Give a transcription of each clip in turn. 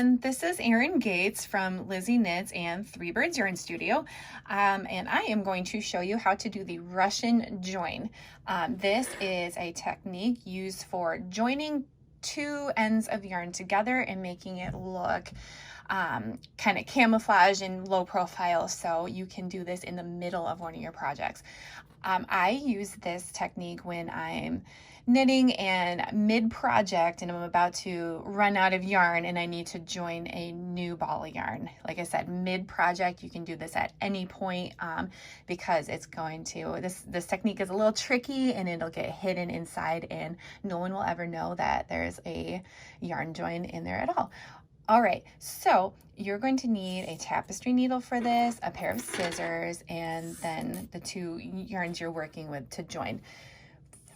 everyone, this is Erin Gates from Lizzie Knits and Three Birds Yarn Studio, and I am going to show you how to do the Russian join. This is a technique used for joining two ends of yarn together and making it look kind of camouflage and low profile, so you can do this in the middle of one of your projects. I use this technique when I'm knitting and mid-project and I'm about to run out of yarn and I need to join a new ball of yarn. Like I said, mid-project, you can do this at any point because it's going to, this technique is a little tricky and it'll get hidden inside and no one will ever know that there's a yarn join in there at all. All right, so you're going to need a tapestry needle for this, a pair of scissors, and then the two yarns you're working with to join.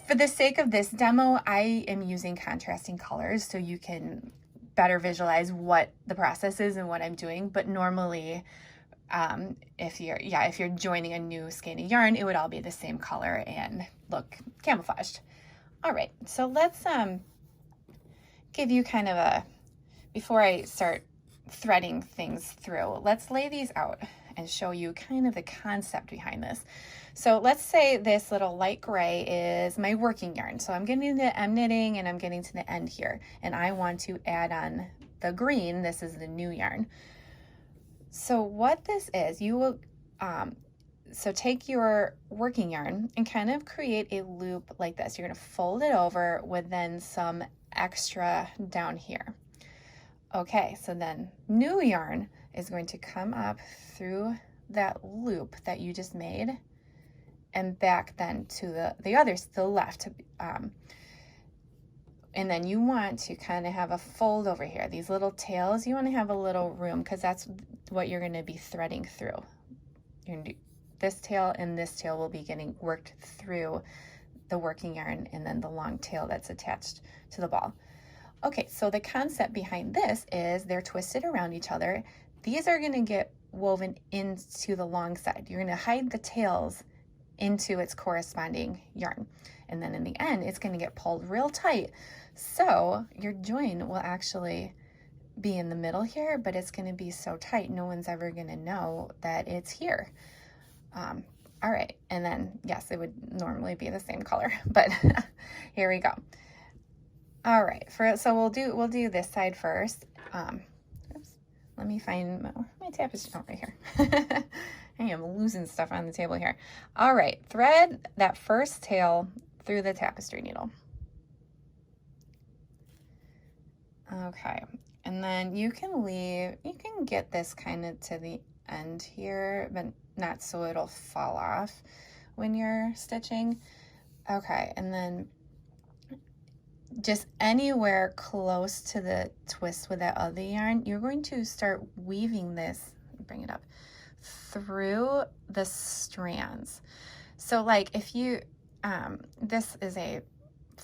For the sake of this demo, I am using contrasting colors so you can better visualize what the process is and what I'm doing. But normally, if you're joining a new skein of yarn, it would all be the same color and look camouflaged. All right, so let's give you kind of a, before I start threading things through, let's lay these out and show you kind of the concept behind this. So let's say this little light gray is my working yarn. So I'm knitting and I'm getting to the end here and I want to add on the green. This is the new yarn. So what this is, you will, so take your working yarn and kind of create a loop like this. You're gonna fold it over with then some extra down here. Okay, so then new yarn is going to come up through that loop that you just made and back then to the other, to the left. And then you want to kind of have a fold over here. These little tails, you want to have a little room because that's what you're going to be threading through. You're going to do this tail and this tail will be getting worked through the working yarn and then the long tail that's attached to the ball. Okay, so the concept behind this is they're twisted around each other. These are going to get woven into the long side. You're going to hide the tails into its corresponding yarn. And then in the end, it's going to get pulled real tight. So your join will actually be in the middle here, but it's going to be so tight, no one's ever going to know that it's here. All right, and then yes, it would normally be the same color, but here we go. All right, so we'll do this side first. Oops, let me find my tapestry. Oh, right here. I am losing stuff on the table here. All right, thread that first tail through the tapestry needle. Okay, and then you can get this kind of to the end here, but not so it'll fall off when you're stitching. Okay, and then just anywhere close to the twist with that other yarn, you're going to start weaving this, bring it up, through the strands. So like if you, this is a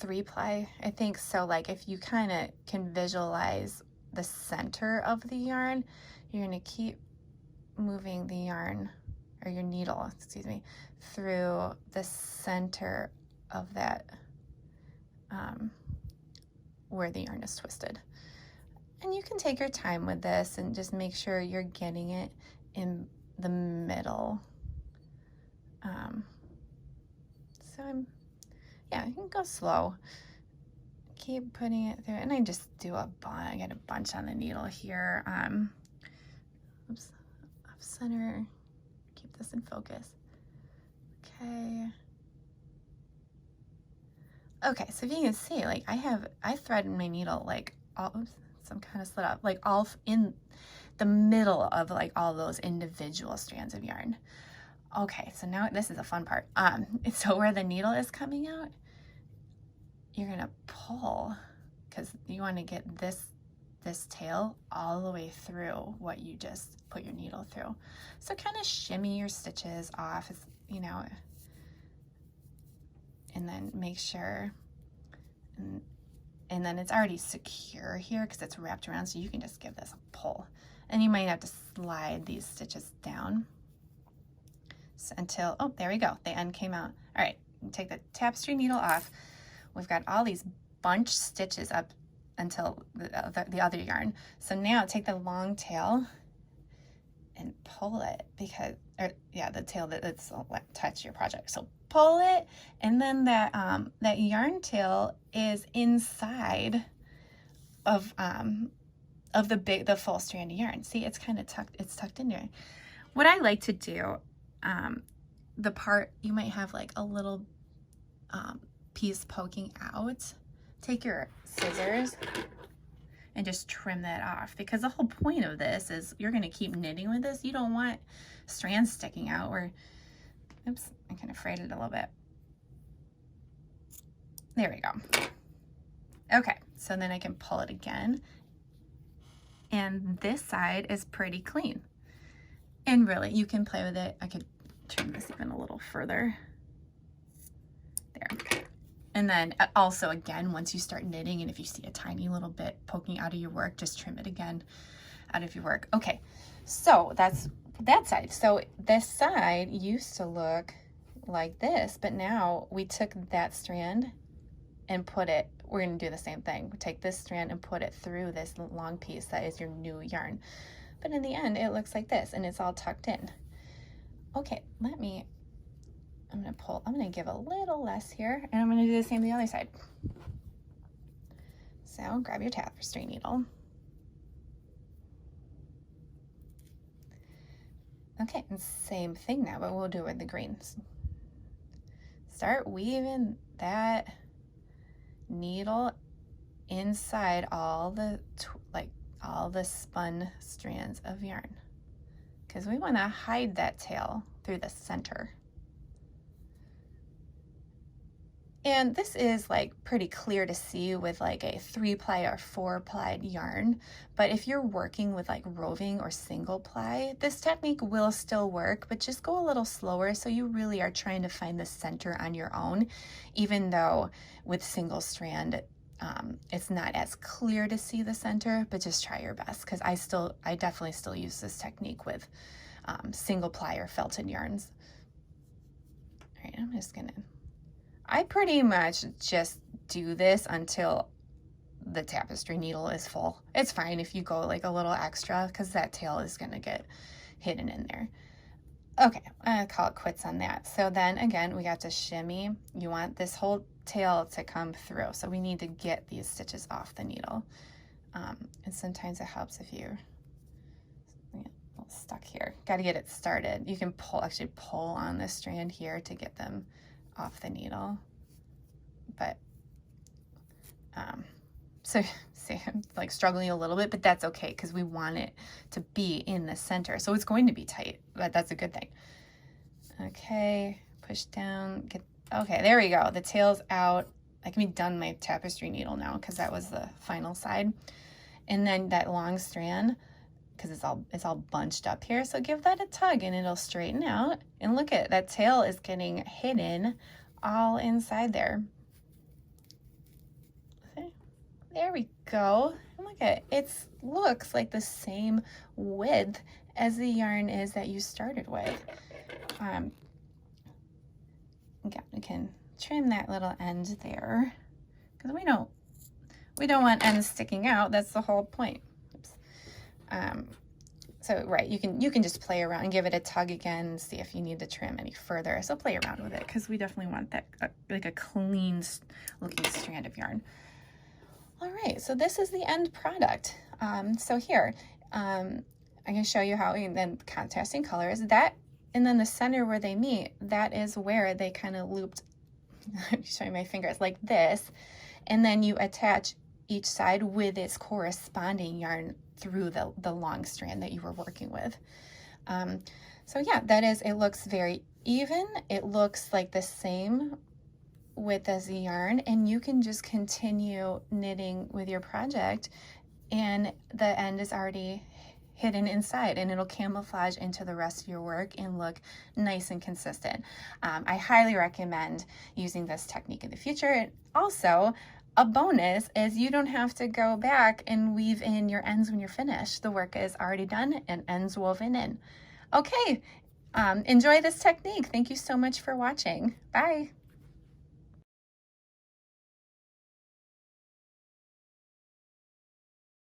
3-ply, I think, so like if you kind of can visualize the center of the yarn, you're going to keep moving the yarn, or your needle, excuse me, through the center of that, where the yarn is twisted. And you can take your time with this and just make sure you're getting it in the middle. So you can go slow. Keep putting it through, and I just do I get a bunch on the needle here. Oops, off center. Keep this in focus. Okay. Okay, so if you can see, like I threaded my needle like all, oops, some kind of slid up, like all in the middle of like all those individual strands of yarn. Okay, so now this is a fun part. So where the needle is coming out, you're gonna pull because you want to get this tail all the way through what you just put your needle through. So kind of shimmy your stitches off, you know, and then make sure, and then it's already secure here because it's wrapped around, so you can just give this a pull. And you might have to slide these stitches down until, oh, there we go, the end came out. All right, take the tapestry needle off. We've got all these bunch stitches up until the other yarn. So now take the long tail and pull it because, the tail that's touch your project. So pull it, and then that yarn tail is inside of the full strand of yarn. See, it's kind of tucked in there. What I like to do, the part you might have like a little piece poking out, take your scissors and just trim that off, because the whole point of this is you're going to keep knitting with this. You don't want strands sticking out. Or oops, I kind of frayed it a little bit. There we go. Okay, so then I can pull it again, and this side is pretty clean. And really, you can play with it. I could trim this even a little further. There. And then also, again, once you start knitting, and if you see a tiny little bit poking out of your work, just trim it again out of your work. Okay, so that's that side. So this side used to look like this, but now we took that strand and put it, we're going to do the same thing. We take this strand and put it through this long piece that is your new yarn. But in the end, it looks like this, and it's all tucked in. Okay, I'm going to give a little less here, and I'm going to do the same to the other side. So grab your tapestry needle. Okay, and same thing now, but we'll do it with the greens. Start weaving that needle inside all the spun strands of yarn, because we want to hide that tail through the center. And this is like pretty clear to see with like a 3-ply or 4-ply yarn, but if you're working with like roving or single ply, this technique will still work, but just go a little slower, so you really are trying to find the center on your own, even though with single strand it's not as clear to see the center. But just try your best, because I definitely still use this technique with single ply or felted yarns. All right, I pretty much just do this until the tapestry needle is full. It's fine if you go like a little extra, because that tail is going to get hidden in there. Okay, I'm going to call it quits on that. So then again, we got to shimmy. You want this whole tail to come through, so we need to get these stitches off the needle. And sometimes it helps if you're stuck here. Got to get it started. You can actually pull on this strand here to get them off the needle. But so see, I'm like struggling a little bit, but that's okay, because we want it to be in the center, so it's going to be tight, but that's a good thing. Okay, push down, okay, there we go. The tail's out. I can be done my tapestry needle now, because that was the final side. And then that long strand, because it's all bunched up here, so give that a tug and it'll straighten out. And look at that tail is getting hidden all inside there. See? There we go. And look at it. It looks like the same width as the yarn is that you started with. Again, we can trim that little end there, because we don't want ends sticking out. That's the whole point. Oops. So right, you can just play around and give it a tug again and see if you need to trim any further. So play around with it, because we definitely want that like a clean looking strand of yarn. All right, so this is the end product. So here, I'm going to show you how, and then contrasting colors, that, and then the center where they meet, that is where they kind of looped, I'm showing my fingers, like this, and then you attach each side with its corresponding yarn through the long strand that you were working with. So yeah, it looks very even. It looks like the same width as the yarn, and you can just continue knitting with your project, and the end is already hidden inside, and it'll camouflage into the rest of your work and look nice and consistent. I highly recommend using this technique in the future. And also, a bonus is you don't have to go back and weave in your ends when you're finished. The work is already done and ends woven in. Okay, enjoy this technique. Thank you so much for watching. Bye.